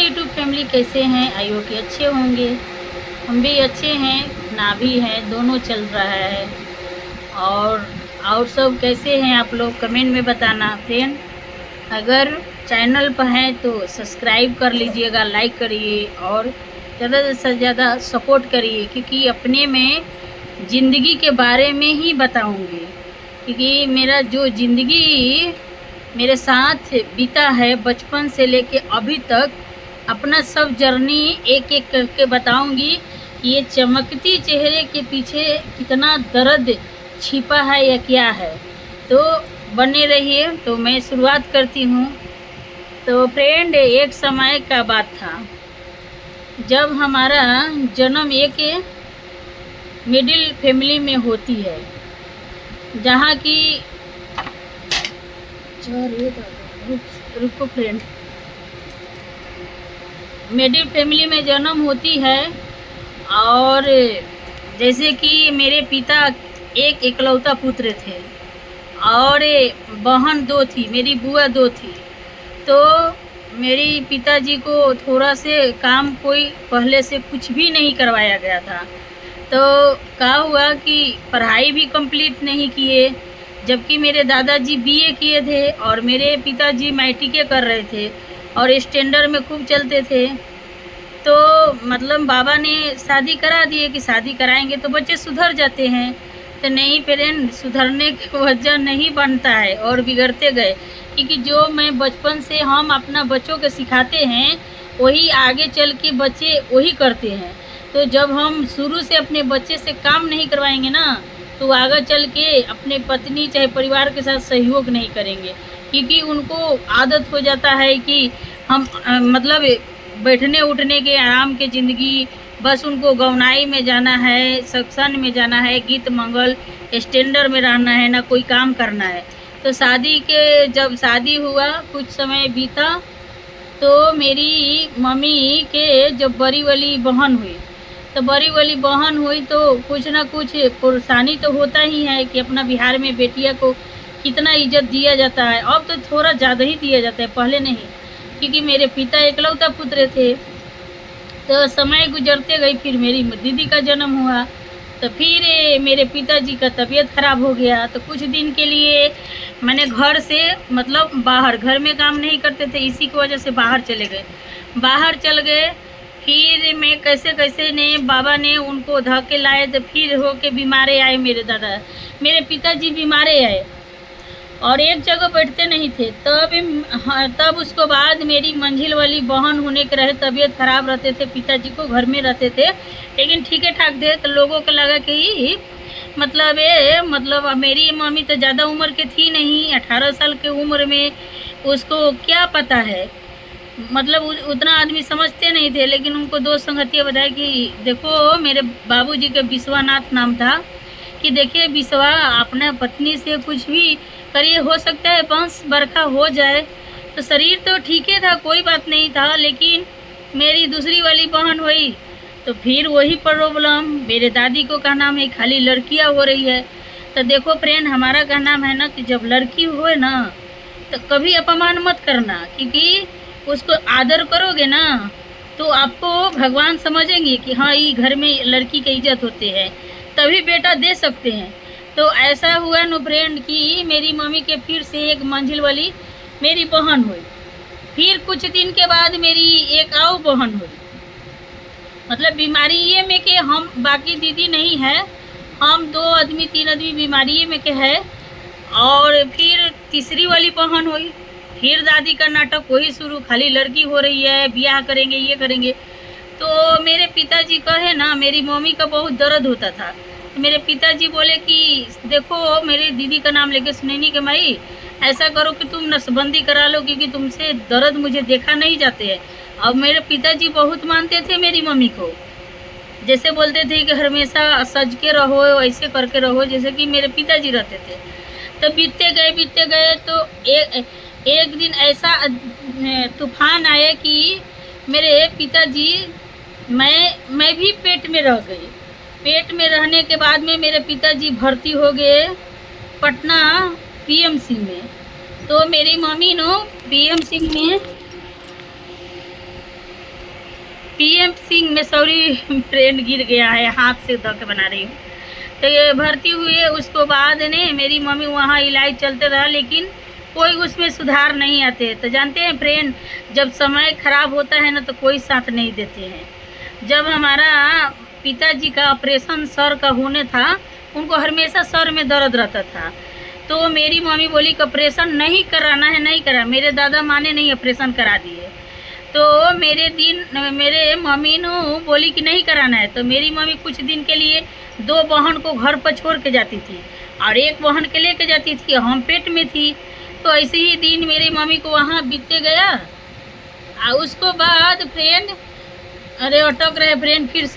YouTube family कैसे हैं? I hope कि अच्छे होंगे। हम भी अच्छे हैं, ना भी हैं, दोनों चल रहा है। और सब कैसे हैं आप लोग कमेंट में बताना। फ्रेंड, अगर चैनल पर हैं तो सब्सक्राइब कर लीजिएगा, लाइक करिए और ज़्यादा से ज़्यादा सपोर्ट करिए, क्योंकि अपने में ज़िंदगी के बारे में ही बताऊंगी। क्योंकि मेरा जो ज़िंदगी मेरे साथ बीता है बचपन से लेके अभी तक, अपना सब जर्नी एक एक करके बताऊंगी कि ये चमकती चेहरे के पीछे कितना दर्द छिपा है या क्या है। तो बने रहिए। तो मैं शुरुआत करती हूँ। तो फ्रेंड, एक समय का बात था जब हमारा जन्म एक मिडिल फैमिली में होती है, जहाँ की रुको फ्रेंड, मिडिल फैमिली में जन्म होती है। और जैसे कि मेरे पिता एक इकलौता पुत्र थे और बहन दो थी, मेरी बुआ दो थी। तो मेरी पिताजी को थोड़ा से काम कोई पहले से कुछ भी नहीं करवाया गया था। तो क्या हुआ कि पढ़ाई भी कंप्लीट नहीं किए, जबकि मेरे दादाजी बीए किए थे और मेरे पिताजी मैट्रिक कर रहे थे और स्टैंडर्ड में खूब चलते थे। तो मतलब बाबा ने शादी करा दिए कि शादी कराएंगे तो बच्चे सुधर जाते हैं। तो नहीं पेरेंट, सुधरने की वजह नहीं बनता है और बिगड़ते गए, क्योंकि जो मैं बचपन से हम अपना बच्चों को सिखाते हैं वही आगे चल के बच्चे वही करते हैं। तो जब हम शुरू से अपने बच्चे से काम नहीं करवाएंगे ना, तो आगे चल के अपने पत्नी चाहे परिवार के साथ सहयोग नहीं करेंगे, क्योंकि उनको आदत हो जाता है कि हम मतलब बैठने उठने के आराम के ज़िंदगी, बस उनको गौनाई में जाना है, सत्संग में जाना है, गीत मंगल स्टैंडर्ड में रहना है, ना कोई काम करना है। तो जब शादी हुआ, कुछ समय बीता, तो मेरी मम्मी के जब बड़ी वाली बहन हुई, तो बड़ी वाली बहन हुई तो कुछ ना कुछ परेशानी तो होता ही है कि अपना बिहार में बेटिया को कितना इज्जत दिया जाता है। अब तो थोड़ा ज़्यादा ही दिया जाता है, पहले नहीं, क्योंकि मेरे पिता इकलौता पुत्र थे। तो समय गुजरते गई, फिर मेरी दीदी का जन्म हुआ, तो फिर मेरे पिताजी का तबीयत ख़राब हो गया। तो कुछ दिन के लिए मैंने घर से मतलब बाहर, घर में काम नहीं करते थे, इसी की वजह से बाहर चल गए। फिर मैं कैसे कैसे ने बाबा ने उनको धक्के लाए, तो फिर हो के बीमारे आए मेरे पिताजी बीमारे आए और एक जगह बैठते नहीं थे। तब उसको बाद मेरी मंझिल वाली बहन होने के रहे, तबीयत खराब रहते थे, पिताजी को घर में रहते थे, लेकिन ठीक ठाक थे। तो लोगों को लगा कि मतलब मेरी मम्मी तो ज़्यादा उम्र के थी नहीं, 18 साल के उम्र में, उसको क्या पता है, मतलब उतना आदमी समझते नहीं थे। लेकिन उनको दोस्त संगतिया बताया कि देखो, मेरे बाबूजी का विश्वनाथ नाम था, कि देखिए विश्वा, अपना पत्नी से कुछ भी करिए, हो सकता है वंश बरखा हो जाए। तो शरीर तो ठीक ही था, कोई बात नहीं था, लेकिन मेरी दूसरी वाली बहन हुई तो फिर वही प्रॉब्लम। मेरे दादी को का नाम है खाली लड़कियां हो रही है। तो देखो फ्रेंड, हमारा का नाम है ना कि जब लड़की होए ना तो कभी अपमान मत करना, क्योंकि उसको आदर करोगे ना तो आपको भगवान समझेंगे कि हाँ, ये घर में लड़की की इज्जत होती है, तभी बेटा दे सकते हैं। तो ऐसा हुआ नो फ्रेंड कि मेरी मम्मी के फिर से एक मंजिल वाली मेरी बहन हुई। फिर कुछ दिन के बाद मेरी एक और बहन हुई। मतलब बीमारी ये में कि हम बाकी दीदी नहीं है, हम 2 आदमी 3 आदमी बीमारी में के है। और फिर तीसरी वाली बहन हुई, फिर दादी का नाटक वही शुरू, खाली लड़की हो रही है, ब्याह करेंगे, ये करेंगे। तो मेरे पिताजी कहे ना, मेरी मम्मी का बहुत दर्द होता था। तो मेरे पिताजी बोले कि देखो, मेरी दीदी का नाम लेके सुनैनी के माई, ऐसा करो कि तुम नसबंदी करा लो, क्योंकि तुमसे दर्द मुझे देखा नहीं जाते हैं। अब मेरे पिताजी बहुत मानते थे मेरी मम्मी को, जैसे बोलते थे कि हमेशा सज के रहो, ऐसे करके रहो, जैसे कि मेरे पिताजी रहते थे। तो बीतते गए तो एक दिन ऐसा तूफान आया कि मेरे पिताजी, मैं भी पेट में रह गई। पेट में रहने के बाद में मेरे पिताजी भर्ती हो गए पटना पीएमसी में। तो मेरी मम्मी नो पीएमसी में पीएम सिंह में सॉरी फ्रेंड गिर गया है, हाथ से धक्के बना रही हूँ। तो ये भर्ती हुए, उसको बाद ने मेरी मम्मी वहाँ इलाज चलते रहा, लेकिन कोई उसमें सुधार नहीं आते। तो जानते हैं फ्रेंड, जब समय खराब होता है ना तो कोई साथ नहीं देते हैं। जब हमारा पिताजी का ऑपरेशन सर का होने था, उनको हमेशा सर में दर्द रहता था। तो मेरी मम्मी बोली कि ऑपरेशन नहीं कराना है, नहीं करा। मेरे दादा माने नहीं, ऑपरेशन करा दिए। तो मेरे मम्मी ने बोली कि नहीं कराना है। तो मेरी मम्मी कुछ दिन के लिए 2 बहन को घर पर छोड़ के जाती थी और 1 बहन के लेके जाती थी। हम पेट में थी। तो ऐसे ही दिन मेरी मम्मी को वहाँ बीतते गया। और उसको बाद फ्रेंड, अरे अटक रहे फ्रेंड फिर से।